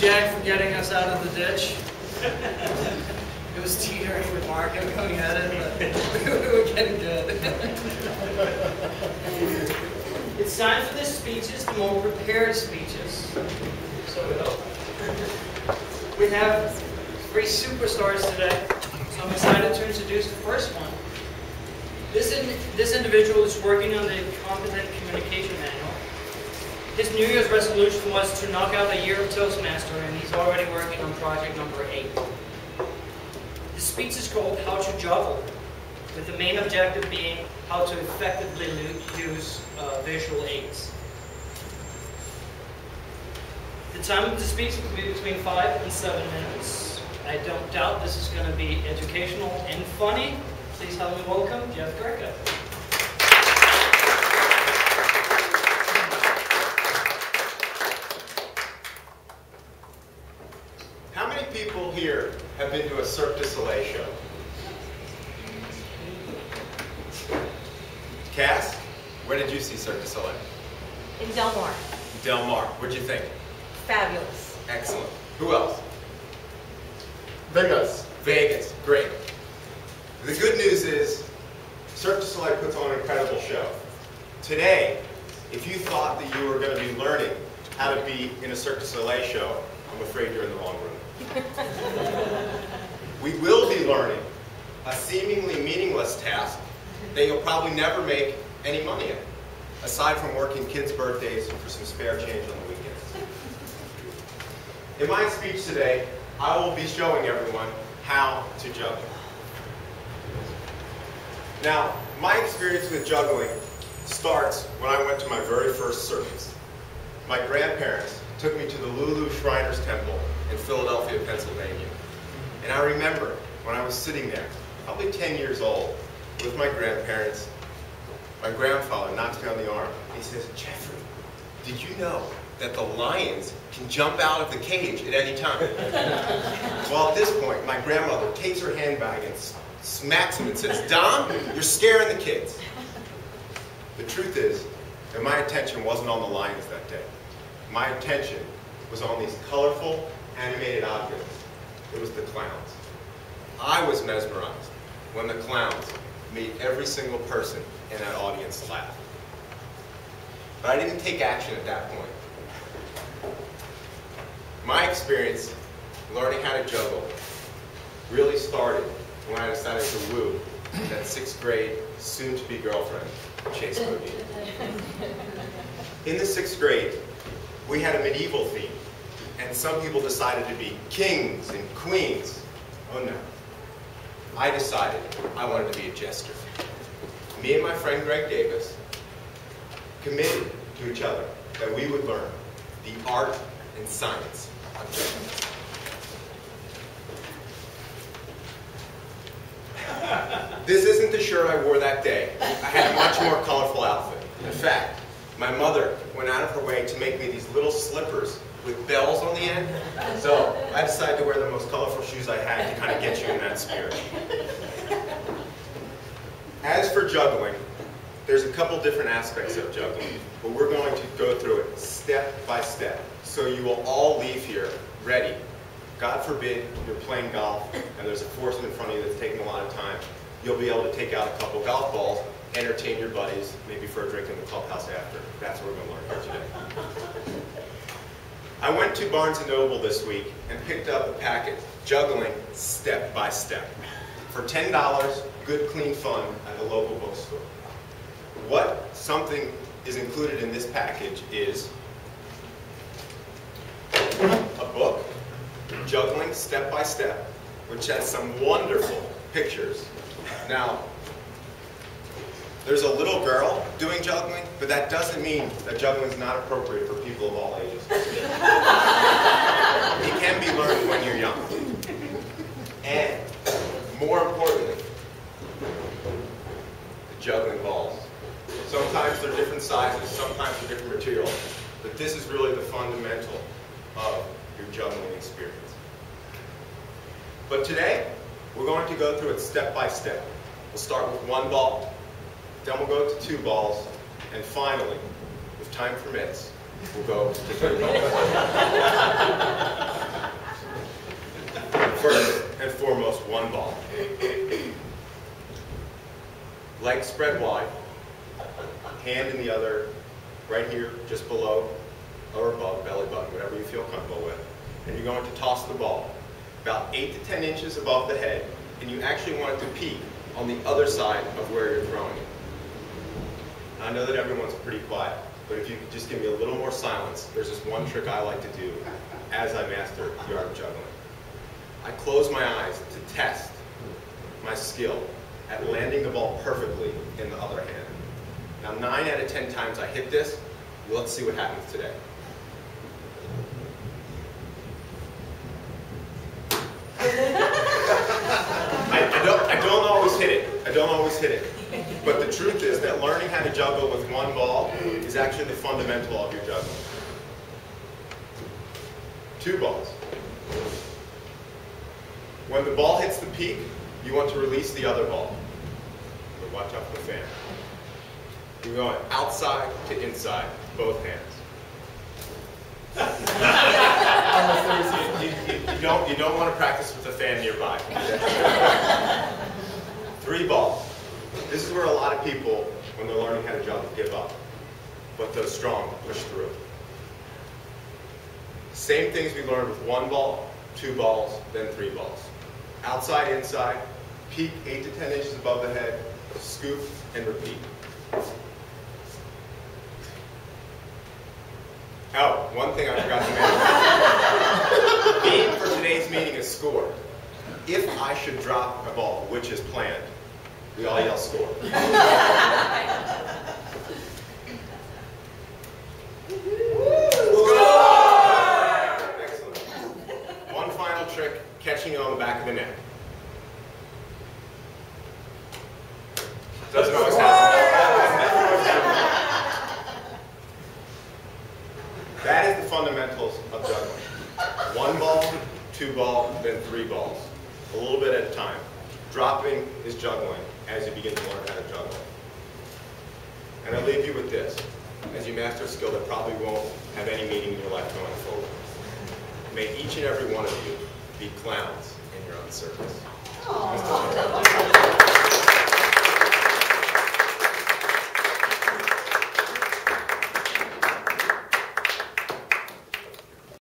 Jack for getting us out of the ditch. It was teetering with Marco going at it, but we were getting good. It's time for the speeches, the more prepared speeches. So we hope. We have 3 superstars today, so I'm excited to introduce the first one. This individual is working on the Competent Communication Manual. His New Year's resolution was to knock out a year of Toastmaster, and he's already working on project number 8. The speech is called How to Juggle, with the main objective being how to effectively use visual aids. The time of the speech will be between 5 and 7 minutes. I don't doubt this is going to be educational and funny. Please help me welcome Jeff Greco. How many people here have been to a Cirque du Soleil show? Cass, where did you see Cirque du Soleil? In Del Mar. Del Mar. What'd you think? Fabulous. Excellent. Who else? Vegas. Vegas. Great. The good news is Cirque du Soleil puts on an incredible show. Today, if you thought that you were going to be learning how to be in a Cirque du Soleil show, I'm afraid you're in the wrong room. We will be learning a seemingly meaningless task that you'll probably never make any money in, aside from working kids' birthdays for some spare change on the weekends. In my speech today, I will be showing everyone how to juggle. Now, my experience with juggling starts when I went to my very first circus. My grandparents took me to the Lulu Shriners Temple in Philadelphia, Pennsylvania. And I remember when I was sitting there, probably 10 years old, with my grandparents, my grandfather knocks me on the arm. He says, "Jeffrey, did you know that the lions can jump out of the cage at any time?" Well, at this point, my grandmother takes her handbag and smacks him and says, "Dom, you're scaring the kids." The truth is that my attention wasn't on the lions that day. My attention was on these colorful, animated objects. It was the clowns. I was mesmerized when the clowns made every single person in that audience laugh. But I didn't take action at that point. My experience learning how to juggle really started when I decided to woo that 6th grade soon-to-be girlfriend, Chase Boogie. In the 6th grade, we had a medieval theme, and some people decided to be kings and queens. Oh no. I decided I wanted to be a jester. Me and my friend Greg Davis committed to each other that we would learn the art and science of juggling. This isn't the shirt I wore that day. I had a much more colorful outfit. In fact, my mother went out of her way to make me these little slippers with bells on the end. So I decided to wear the most colorful shoes I had to kind of get you in that spirit. As for juggling, there's a couple different aspects of juggling, but we're going to go through it step by step. So you will all leave here ready. God forbid you're playing golf and there's a foursome in front of you that's taking a lot of time. You'll be able to take out a couple golf balls, entertain your buddies, maybe for a drink in the clubhouse after. That's what we're going to learn here today. I went to Barnes & Noble this week and picked up a packet, Juggling Step by Step. For $10, good, clean fun at the local bookstore. What something is included in this package is a book, Juggling Step by Step, which has some wonderful pictures. Now, there's a little girl doing juggling, but that doesn't mean that juggling is not appropriate for people of all ages. It can be learned when you're young. And more importantly, the juggling balls. Sometimes they're different sizes, sometimes they're different materials, but this is really the fundamental of your juggling experience. But today, we're going to go through it step by step. We'll start with one ball, then we'll go to 2 balls, and finally, if time permits, will go to 3 balls. First and foremost, 1 ball. Legs spread wide, hand in the other, right here, just below or above belly button, whatever you feel comfortable with. And you're going to toss the ball about 8 to 10 inches above the head, and you actually want it to peak on the other side of where you're throwing it. Now, I know that everyone's pretty quiet, but if you could just give me a little more silence, there's this one trick I like to do as I master the art of juggling. I close my eyes to test my skill at landing the ball perfectly in the other hand. Now, 9 out of 10 times I hit this. Let's see what happens today. I don't always hit it. I don't always hit it. But the truth is that learning how to juggle with 1 ball is actually the fundamental of your juggling. 2 balls. When the ball hits the peak, you want to release the other ball. But watch out for the fan. You're going outside to inside, both hands. You don't want to practice with the fan nearby. 3 balls. This is where a lot of people, when they're learning how to juggle, give up. But those strong push through. Same things we learned with 1 ball, 2 balls, then 3 balls. Outside, inside, peak 8 to 10 inches above the head, scoop, and repeat. Oh, one thing I forgot to mention. Theme for today's meeting is score. If I should drop a ball, which is planned, we all yell score. Excellent. One final trick, catching it on the back of the neck. Doesn't always happen. That is the fundamentals of juggling. 1 ball, 2 ball, then 3 balls. A little bit at a time. Dropping is juggling as you begin to learn how to juggle. And I leave you with this. As you master a skill that probably won't have any meaning in your life going forward, may each and every one of you be clowns in your own circus.